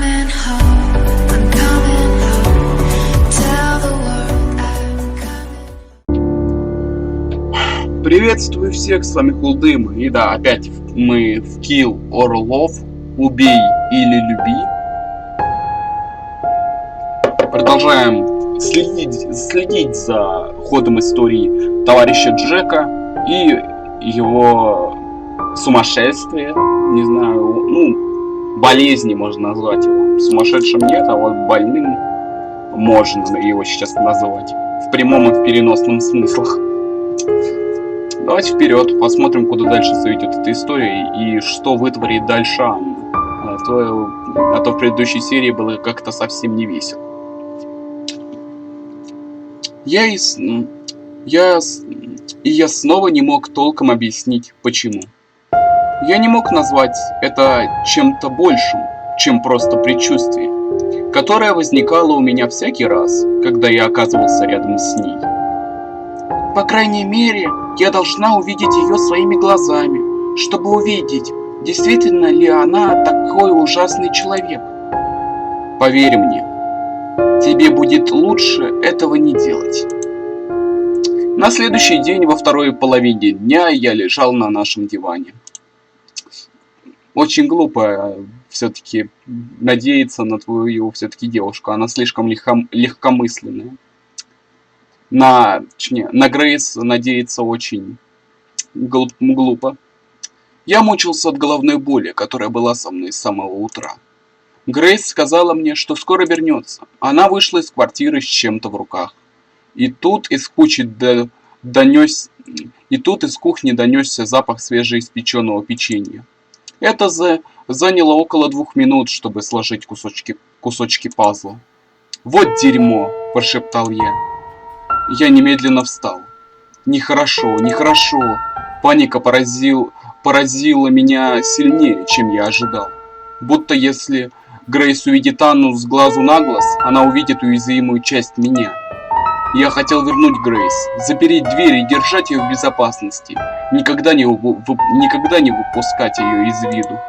coming home, I'm coming home. Tell the world I'm coming. Приветствую всех, с вами Хулдым. И да, опять мы в Kill or Love, убей или люби. Продолжаем следить за ходом истории товарища Джека и его сумасшествие, не знаю, болезни можно назвать его. Сумасшедшим нет, а вот больным можно его сейчас назвать. В прямом и в переносном смыслах. Давайте вперед, посмотрим, куда дальше заведет эта история и что вытворит дальше Анна. А то в предыдущей серии было как-то совсем не весело. Я снова не мог толком объяснить, почему. Я не мог назвать это чем-то большим, чем просто предчувствие, которое возникало у меня всякий раз, когда я оказывался рядом с ней. По крайней мере, я должна увидеть ее своими глазами, чтобы увидеть, действительно ли она такой ужасный человек. Поверь мне, тебе будет лучше этого не делать. На следующий день, во второй половине дня, я лежал на нашем диване. Очень глупо все-таки надеяться на твою все-таки девушку, она слишком легкомысленная. На Грейс надеяться очень глупо. Я мучился от головной боли, которая была со мной с самого утра. Грейс сказала мне, что скоро вернется. Она вышла из квартиры с чем-то в руках. И тут из кухни донесся запах свежеиспеченного печенья. Это заняло около 2 минут, чтобы сложить кусочки пазла. «Вот дерьмо!» – прошептал я. Я немедленно встал. Нехорошо. Паника поразила меня сильнее, чем я ожидал. Будто если Грейс увидит Анну с глазу на глаз, она увидит уязвимую часть меня. Я хотел вернуть Грейс, запереть дверь и держать ее в безопасности, никогда не выпускать ее из виду.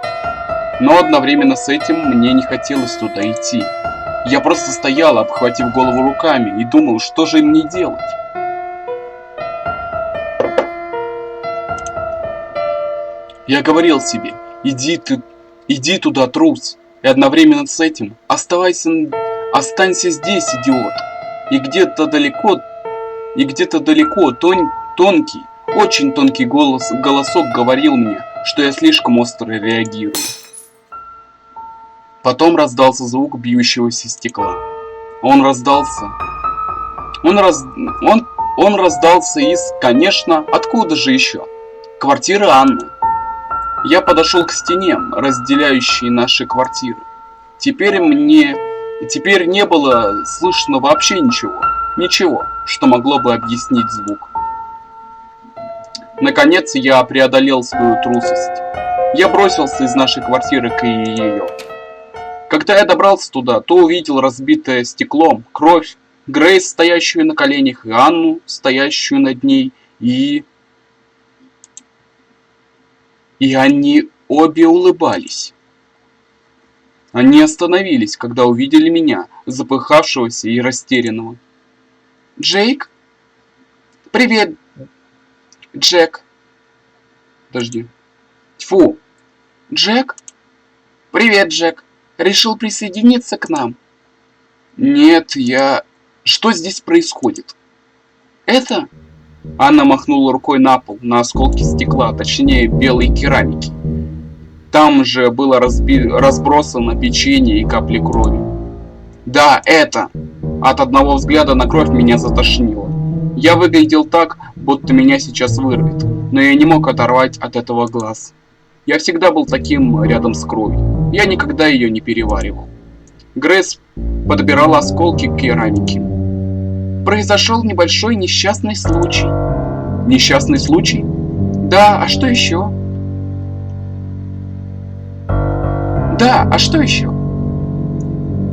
Но одновременно с этим мне не хотелось туда идти. Я просто стоял, обхватив голову руками, и думал, что же мне делать. Я говорил себе: иди туда, трус, и одновременно с этим останься здесь, идиот. И где-то далеко тонкий, очень тонкий голосок говорил мне, что я слишком остро реагирую. Потом раздался звук бьющегося стекла. Он раздался из, конечно, откуда же еще? Квартиры Анны. Я подошел к стене, разделяющей наши квартиры. Теперь не было слышно вообще ничего, что могло бы объяснить звук. Наконец я преодолел свою трусость. Я бросился из нашей квартиры к ее. Когда я добрался туда, то увидел разбитое стекло, кровь, Грейс, стоящую на коленях, и Анну, стоящую над ней, и они обе улыбались. Они остановились, когда увидели меня, запыхавшегося и растерянного. «Джейк? Привет, Джек!» Подожди. Тьфу! «Джек? Привет, Джек! Решил присоединиться к нам?» «Нет, Что здесь происходит?» «Это?» Анна махнула рукой на пол, на осколки стекла, точнее белой керамики. Там же было разбросано печенье и капли крови. «Да, это!» От одного взгляда на кровь меня затошнило. Я выглядел так, будто меня сейчас вырвет, но я не мог оторвать от этого глаз. Я всегда был таким рядом с кровью. Я никогда ее не переваривал. Грейс подбирала осколки керамики. «Произошел небольшой несчастный случай». «Несчастный случай?» «Да, а что еще?» «Да, а что еще?»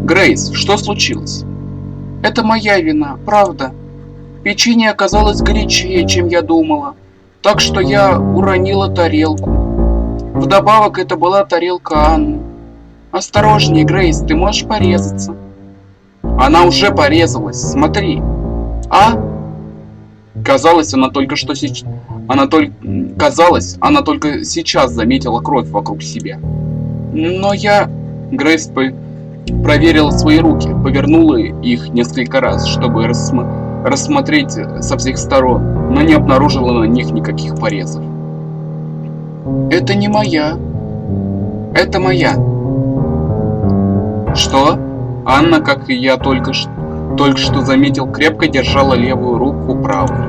«Грейс, что случилось?» «Это моя вина, правда. Печенье оказалось горячее, чем я думала, так что я уронила тарелку. Вдобавок это была тарелка Анны. Осторожнее, Грейс, ты можешь порезаться. Она уже порезалась, смотри. А? Казалось, она только сейчас заметила кровь вокруг себя. Но я... Грейс проверила свои руки, повернула их несколько раз, чтобы рассмотреть со всех сторон, но не обнаружила на них никаких порезов. Это не моя. Это моя. Что? Анна, как и я только что заметил, крепко держала левую руку правой.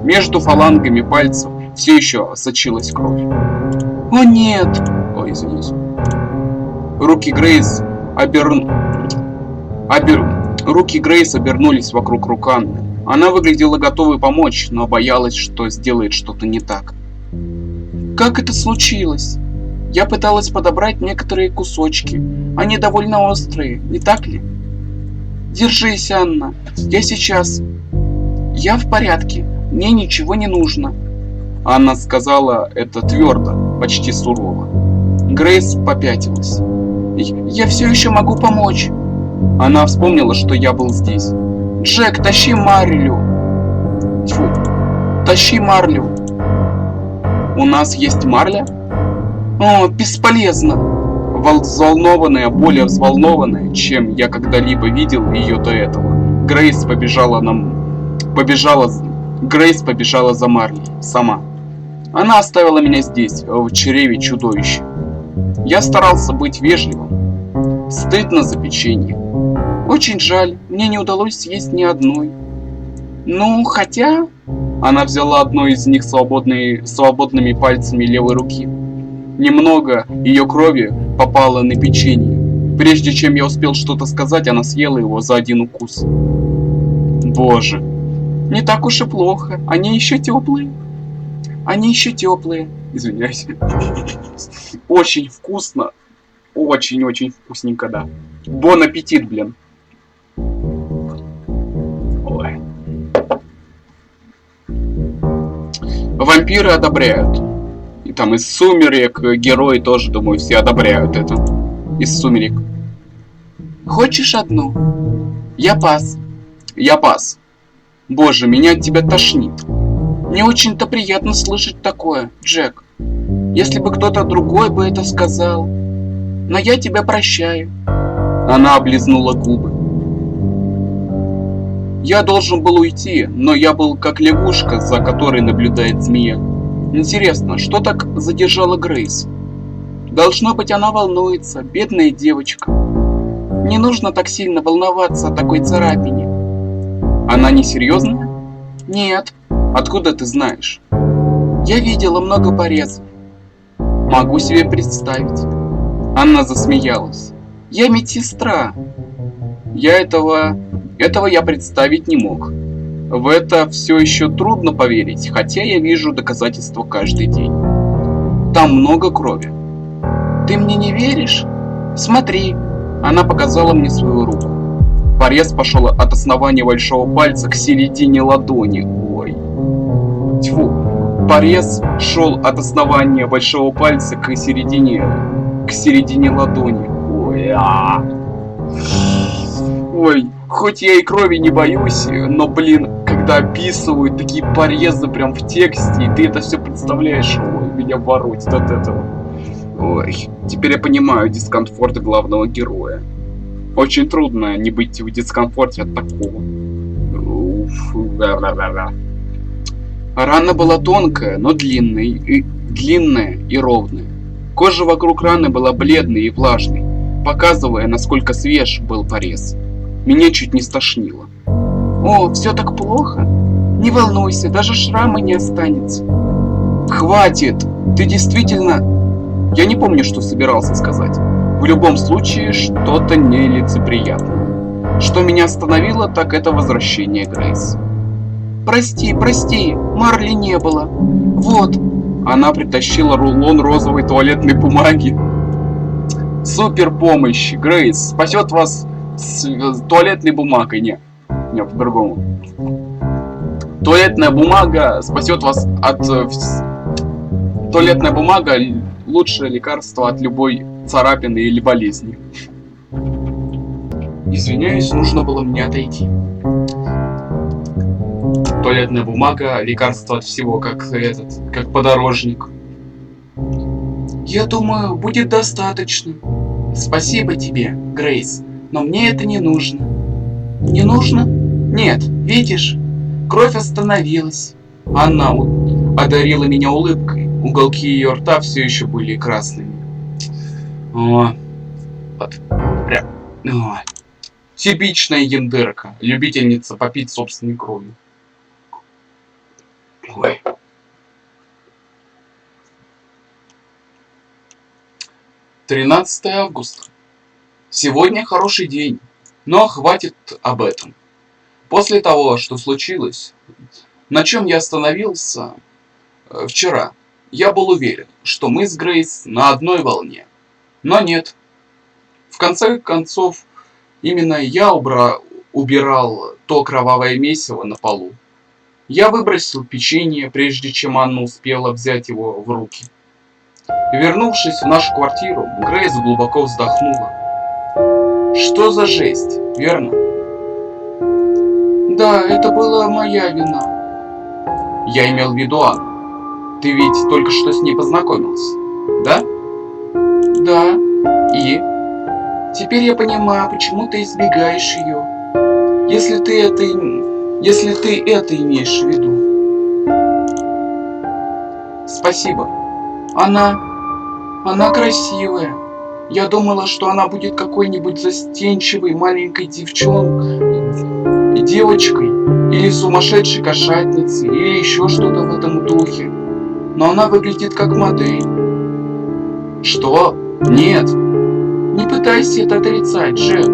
Между фалангами пальцев все еще сочилась кровь. О нет! Ой, извините. Руки Грейс обернулись вокруг рук Анны. Она выглядела готовой помочь, но боялась, что сделает что-то не так. Как это случилось? Я пыталась подобрать некоторые кусочки. Они довольно острые, не так ли? Держись, Анна. Я сейчас. Я в порядке. Мне ничего не нужно. Анна сказала это твердо, почти сурово. Грейс попятилась. Я все еще могу помочь. Она вспомнила, что я был здесь. Джек, тащи марлю. Тьфу. Тащи марлю. У нас есть марля? О, бесполезно. Взволнованная, более взволнованная, чем я когда-либо видел ее до этого. Грейс побежала за Марлей сама. Она оставила меня здесь, в чреве чудовища. Я старался быть вежливым. Стыдно за печенье. Очень жаль, мне не удалось съесть ни одной. Ну, хотя... Она взяла одну из них свободными пальцами левой руки. Немного ее крови попало на печенье. Прежде чем я успел что-то сказать, она съела его за один укус. Боже. Не так уж и плохо. Они еще теплые. Они еще теплые. Извиняюсь. Очень вкусно. Очень-очень вкусненько, да. Бон аппетит, блин. Ой. Вампиры одобряют. И там из «Сумерек» герои тоже, думаю, все одобряют это. Из «Сумерек». Хочешь одну? Я пас. Я пас. Боже, меня от тебя тошнит. Мне очень-то приятно слышать такое, Джек. Если бы кто-то другой бы это сказал. Но я тебя прощаю. Она облизнула губы. Я должен был уйти, но я был как лягушка, за которой наблюдает змея. Интересно, что так задержала Грейс? Должно быть, она волнуется, бедная девочка. Не нужно так сильно волноваться о такой царапине. Она не серьезная? Нет. Откуда ты знаешь? Я видела много порезов. Могу себе представить. Анна засмеялась. Я медсестра. Этого я представить не мог. В это все еще трудно поверить, хотя я вижу доказательства каждый день. Там много крови. Ты мне не веришь? Смотри. Она показала мне свою руку. Порез пошел от основания большого пальца к середине ладони. Ой. Тьфу. Порез шел от основания большого пальца к середине ладони. Ой. Ой. Хоть я и крови не боюсь, но, блин, когда описывают такие порезы прям в тексте, и ты это все представляешь, ой, меня воротит от этого. Ой, теперь я понимаю дискомфорт главного героя. Очень трудно не быть в дискомфорте от такого. Рана была тонкая, но длинная и ровная. Кожа вокруг раны была бледной и влажной, показывая, насколько свеж был порез. Меня чуть не стошнило. О, все так плохо? Не волнуйся, даже шрама не останется. Хватит! Ты действительно... Я не помню, что собирался сказать. В любом случае, что-то нелицеприятное. Что меня остановило, так это возвращение Грейс. Прости, Марли не было. Вот. Она притащила рулон розовой туалетной бумаги. Супер помощь, Грейс. Спасет вас с туалетной бумагой. Не, по-другому. Туалетная бумага спасет вас от... Туалетная бумага — лучшее лекарство от любой царапины или болезни. Извиняюсь, нужно было мне отойти. Туалетная бумага, лекарство от всего, как подорожник. Я думаю, будет достаточно. Спасибо тебе, Грейс, но мне это не нужно. Не нужно? Нет, видишь, кровь остановилась. Она одарила меня улыбкой. Уголки ее рта все еще были красными. О, вот, прям, о. Типичная яндерка, любительница попить собственной кровью. Ой. «13 августа. Сегодня хороший день, но хватит об этом. После того, что случилось, на чем я остановился вчера, я был уверен, что мы с Грейс на одной волне. Но нет. В конце концов, именно я убирал то кровавое месиво на полу. Я выбросил печенье, прежде чем Анна успела взять его в руки. Вернувшись в нашу квартиру, Грейс глубоко вздохнула. Что за жесть, верно? Да, это была моя вина. Я имел в виду Анну. Ты ведь только что с ней познакомился, да? Да. И? Теперь я понимаю, почему ты избегаешь ее. Если ты это имеешь в виду. Спасибо. Она красивая. Я думала, что она будет какой-нибудь застенчивой маленькой девочкой, или сумасшедшей кошатницей, или еще что-то в этом духе. Но она выглядит как модель. Что? Нет. Не пытайся это отрицать, Джек.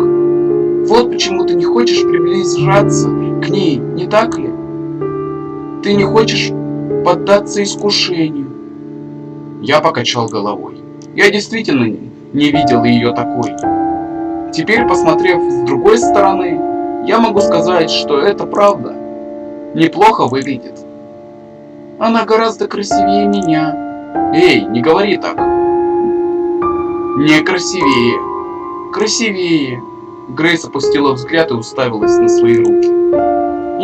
Вот почему ты не хочешь приближаться к ней, не так ли? Ты не хочешь поддаться искушению. Я покачал головой. Я действительно не видел ее такой. Теперь, посмотрев с другой стороны, я могу сказать, что это правда. Неплохо выглядит. Она гораздо красивее меня. Эй, не говори так. Не красивее. Красивее. Грейс опустила взгляд и уставилась на свои руки.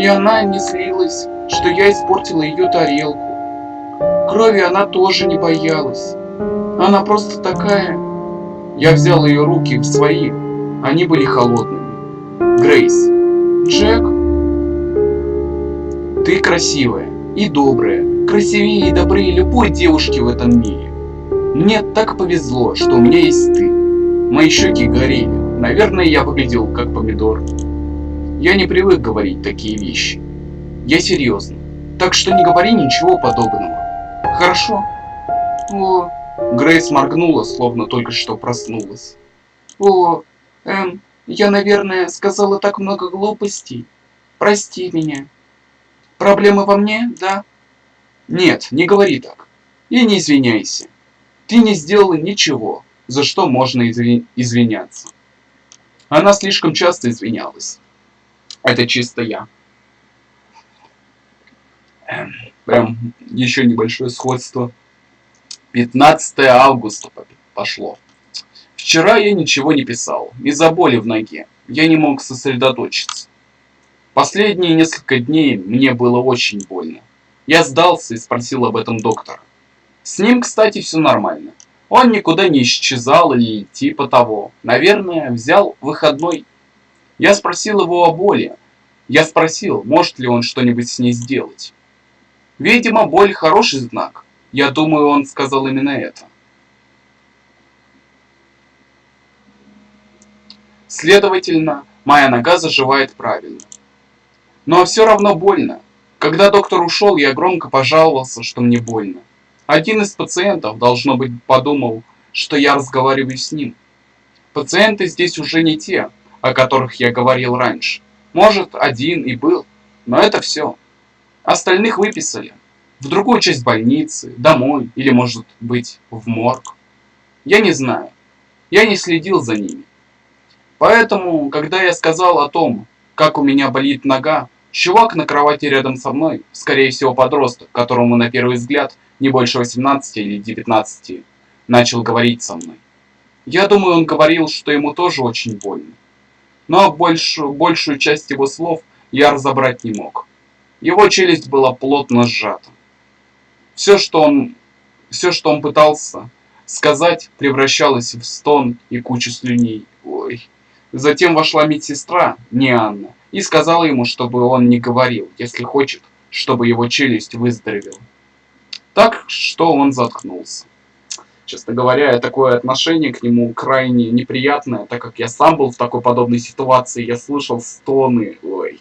И она не злилась, что я испортила ее тарелку. Крови она тоже не боялась. Она просто такая. Я взял ее руки в свои. Они были холодными. Грейс. Джек. Ты красивая и добрая. Красивее и добрее любой девушки в этом мире. Мне так повезло, что у меня есть ты. Мои щеки горели. Наверное, я выглядел как помидор. Я не привык говорить такие вещи. Я серьезно. Так что не говори ничего подобного. Хорошо? О, Грейс моргнула, словно только что проснулась. О, я, наверное, сказала так много глупостей. Прости меня. Проблемы во мне, да? Нет, не говори так. И не извиняйся. Ты не сделала ничего, за что можно извиняться. Она слишком часто извинялась. Это чисто я. Прям еще небольшое сходство. 15 августа пошло. Вчера я ничего не писал. Из-за боли в ноге. Я не мог сосредоточиться. Последние несколько дней мне было очень больно. Я сдался и спросил об этом доктора. С ним, кстати, все нормально. Он никуда не исчезал или типа того. Наверное, взял выходной. Я спросил его о боли. Я спросил, может ли он что-нибудь с ней сделать. Видимо, боль хороший знак. Я думаю, он сказал именно это. Следовательно, моя нога заживает правильно. Но все равно больно. Когда доктор ушел, я громко пожаловался, что мне больно. Один из пациентов, должно быть, подумал, что я разговариваю с ним. Пациенты здесь уже не те, о которых я говорил раньше. Может, один и был, но это все. Остальных выписали. В другую часть больницы, домой или, может быть, в морг. Я не знаю. Я не следил за ними. Поэтому, когда я сказал о том, как у меня болит нога, чувак на кровати рядом со мной, скорее всего подросток, которому на первый взгляд не больше 18 или 19, начал говорить со мной. Я думаю, он говорил, что ему тоже очень больно. Но большую часть его слов я разобрать не мог. Его челюсть была плотно сжата. Все, что он пытался сказать, превращалось в стон и кучу слюней. Ой. Затем вошла медсестра, не Анна, и сказала ему, чтобы он не говорил, если хочет, чтобы его челюсть выздоровела. Так что он заткнулся. Честно говоря, такое отношение к нему крайне неприятное, так как я сам был в такой подобной ситуации, я слышал стоны, ой,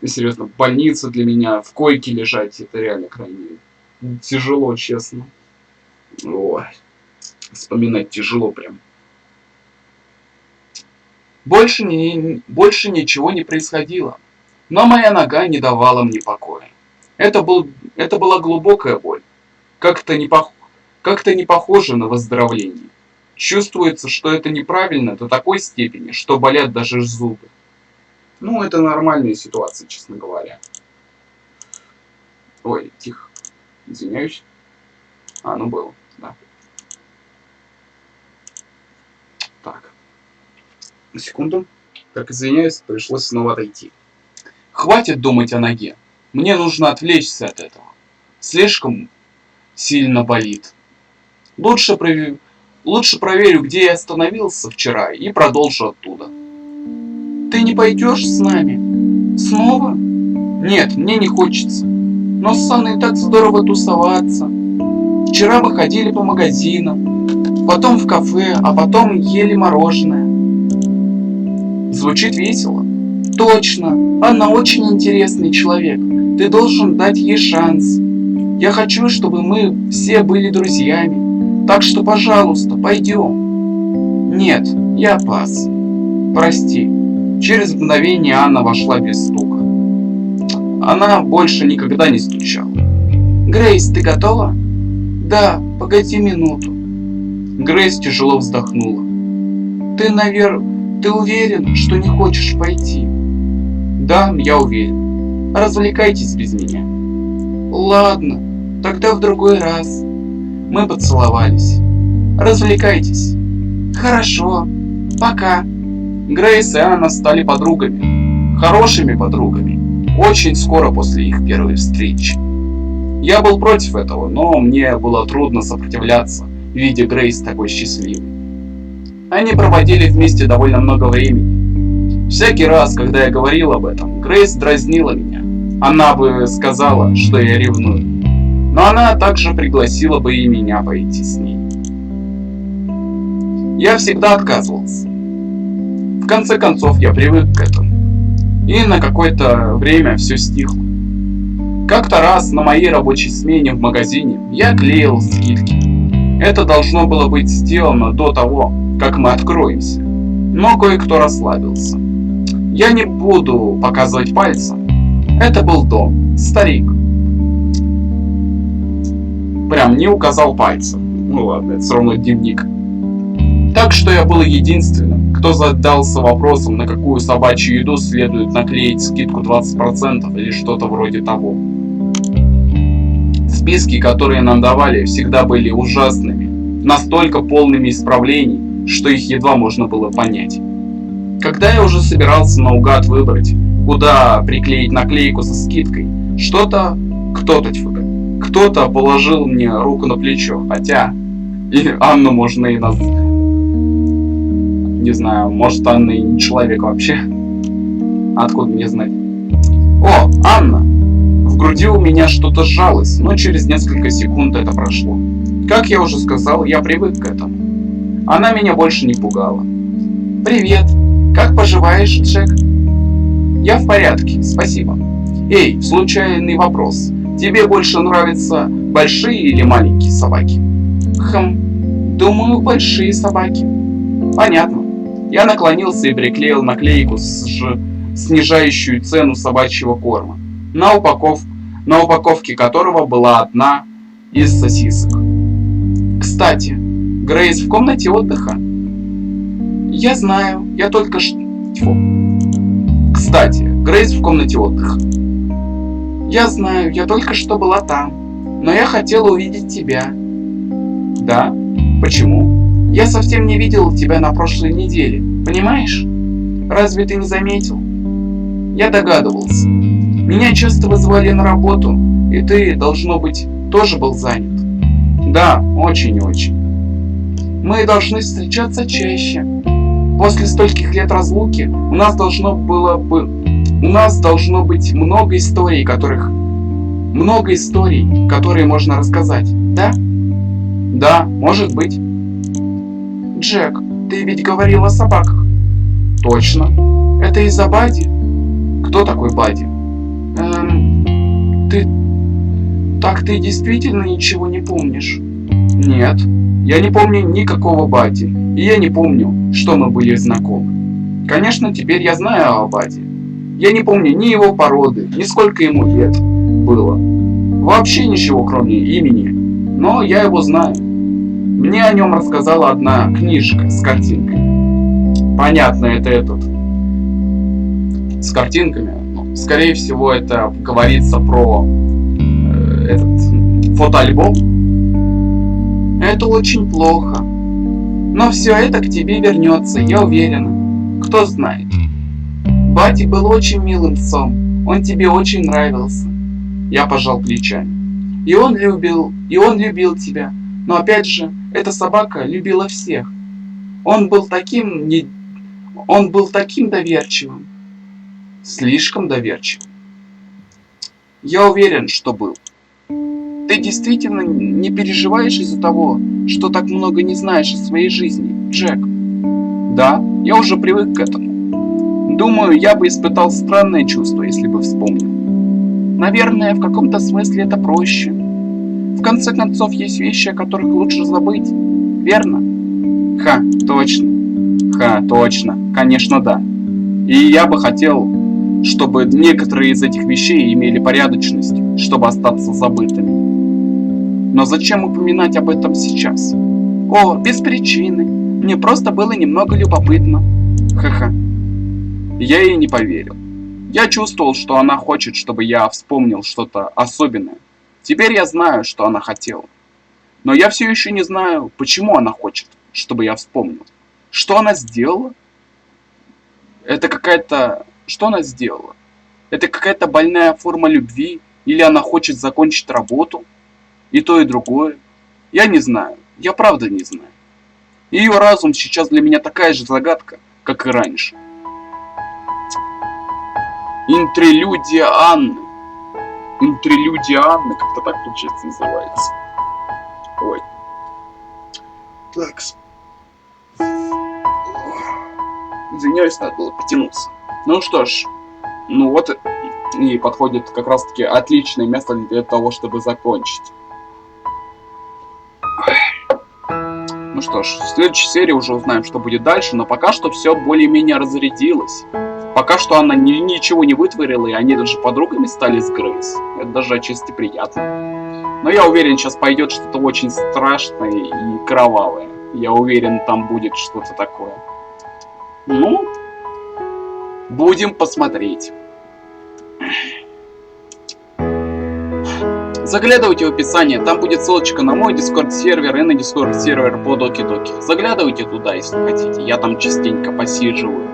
серьезно, больница для меня, в койке лежать, это реально крайне тяжело, честно. Ой, вспоминать тяжело прям. Больше ничего не происходило, но моя нога не давала мне покоя. Это была глубокая боль, как-то не похоже на выздоровление. Чувствуется, что это неправильно до такой степени, что болят даже зубы. Ну, это нормальная ситуация, честно говоря. Ой, тихо. Извиняюсь. Ну было, да. Так. На секунду. Так, извиняюсь, пришлось снова отойти. Хватит думать о ноге. Мне нужно отвлечься от этого. Слишком сильно болит. Лучше проверю, где я остановился вчера, и продолжу оттуда. Ты не пойдешь с нами? Снова? Нет, мне не хочется. Но с Анной так здорово тусоваться. Вчера мы ходили по магазинам, потом в кафе, а потом ели мороженое. Звучит весело. Точно, Анна очень интересный человек. Ты должен дать ей шанс. Я хочу, чтобы мы все были друзьями. Так что, пожалуйста, пойдем. Нет, я пас. Прости. Через мгновение Анна вошла без стука. Она больше никогда не стучала. Грейс, ты готова? Да, погоди минуту. Грейс тяжело вздохнула. Ты уверен, что не хочешь пойти? Да, я уверен. Развлекайтесь без меня. Ладно, тогда в другой раз. Мы поцеловались. Развлекайтесь. Хорошо. Пока. Грейс и Анна стали подругами. Хорошими подругами. Очень скоро после их первой встречи. Я был против этого, но мне было трудно сопротивляться, видя Грейс такой счастливой. Они проводили вместе довольно много времени. Всякий раз, когда я говорил об этом, Грейс дразнила меня. Она бы сказала, что я ревную. Но она также пригласила бы и меня пойти с ней. Я всегда отказывался. В конце концов, я привык к этому. И на какое-то время все стихло. Как-то раз на моей рабочей смене в магазине я клеил скидки. Это должно было быть сделано до того, как мы откроемся. Но кое-кто расслабился. Я не буду показывать пальцем. Это был Дом, старик. Прям не указал пальцем. Ну ладно, это все равно дневник. Так что я был единственным, кто задался вопросом, на какую собачью еду следует наклеить скидку 20% или что-то вроде того. Списки, которые нам давали, всегда были ужасными, настолько полными исправлений, что их едва можно было понять. Когда я уже собирался наугад выбрать, куда приклеить наклейку со скидкой, кто-то положил мне руку на плечо, хотя и Анну можно и назвать. Не знаю, может, Анна и не человек вообще. Откуда мне знать? О, Анна! В груди у меня что-то сжалось, но через несколько секунд это прошло. Как я уже сказал, я привык к этому. Она меня больше не пугала. Привет! Как поживаешь, Джек? Я в порядке, спасибо. Эй, случайный вопрос. Тебе больше нравятся большие или маленькие собаки? Думаю, большие собаки. Понятно. Я наклонился и приклеил наклейку, снижающую цену собачьего корма, на упаковке которого была одна из сосисок. Кстати, Грейс в комнате отдыха? Я знаю, я только что... Кстати, Грейс в комнате отдыха. Я знаю, я только что была там, но я хотела увидеть тебя. Да? Почему? Я совсем не видел тебя на прошлой неделе, понимаешь? Разве ты не заметил? Я догадывался. Меня часто вызывали на работу, и ты, должно быть, тоже был занят. Да, очень-очень. Мы должны встречаться чаще. После стольких лет разлуки у нас должно быть много историй, которые можно рассказать, да? Да, может быть. Джек, ты ведь говорил о собаках. Точно. Это из-за Бадди? Кто такой Бадди? Ты действительно ничего не помнишь? Нет, я не помню никакого Бадди, и я не помню, что мы были знакомы. Конечно, теперь я знаю о Бадди. Я не помню ни его породы, ни сколько ему лет было. Вообще ничего, кроме имени, но я его знаю. Мне о нем рассказала одна книжка с картинками. Понятно, это этот. С картинками. Скорее всего, это говорится про этот фотоальбом. Это очень плохо. Но все это к тебе вернется, я уверена. Кто знает. Бадди был очень милым псом. Он тебе очень нравился. Я пожал плечами. И он любил тебя. Но опять же, эта собака любила всех. Он был таким доверчивым. Слишком доверчивым. Я уверен, что был. Ты действительно не переживаешь из-за того, что так много не знаешь о своей жизни, Джек? Да, я уже привык к этому. Думаю, я бы испытал странное чувство, если бы вспомнил. Наверное, в каком-то смысле это проще. В конце концов, есть вещи, о которых лучше забыть, верно? Ха, точно, конечно, да. И я бы хотел, чтобы некоторые из этих вещей имели порядочность, чтобы остаться забытыми. Но зачем упоминать об этом сейчас? О, без причины. Мне просто было немного любопытно. Ха-ха. Я ей не поверил. Я чувствовал, что она хочет, чтобы я вспомнил что-то особенное. Теперь я знаю, что она хотела. Но я все еще не знаю, почему она хочет, чтобы я вспомнил. Что она сделала? Что она сделала? Это какая-то больная форма любви? Или она хочет закончить работу? И то, и другое? Я не знаю. Я правда не знаю. Ее разум сейчас для меня такая же загадка, как и раньше. Интерлюдия Анны. Интерлюдия Анны, как-то так получается называется. Ой. Такс. Извиняюсь, надо было потянуться. Ну что ж, ну вот и подходит как раз таки отличное место для того, чтобы закончить. Ну что ж, в следующей серии уже узнаем, что будет дальше, но пока что все более-менее разрядилось. Пока что она ничего не вытворила, и они даже подругами стали с Грейс. Это даже отчасти приятно. Но я уверен, сейчас пойдет что-то очень страшное и кровавое. Я уверен, там будет что-то такое. Ну, будем посмотреть. Заглядывайте в описание, там будет ссылочка на мой Discord сервер и на Discord сервер по Доки Доки. Заглядывайте туда, если хотите, я там частенько посиживаю.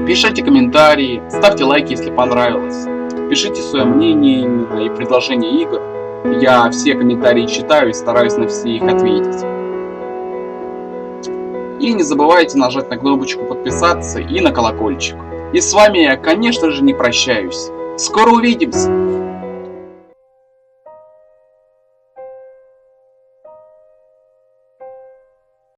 Пишите комментарии, ставьте лайки, если понравилось. Пишите свое мнение и предложения игр. Я все комментарии читаю и стараюсь на все их ответить. И не забывайте нажать на кнопочку подписаться и на колокольчик. И с вами я, конечно же, не прощаюсь. Скоро увидимся!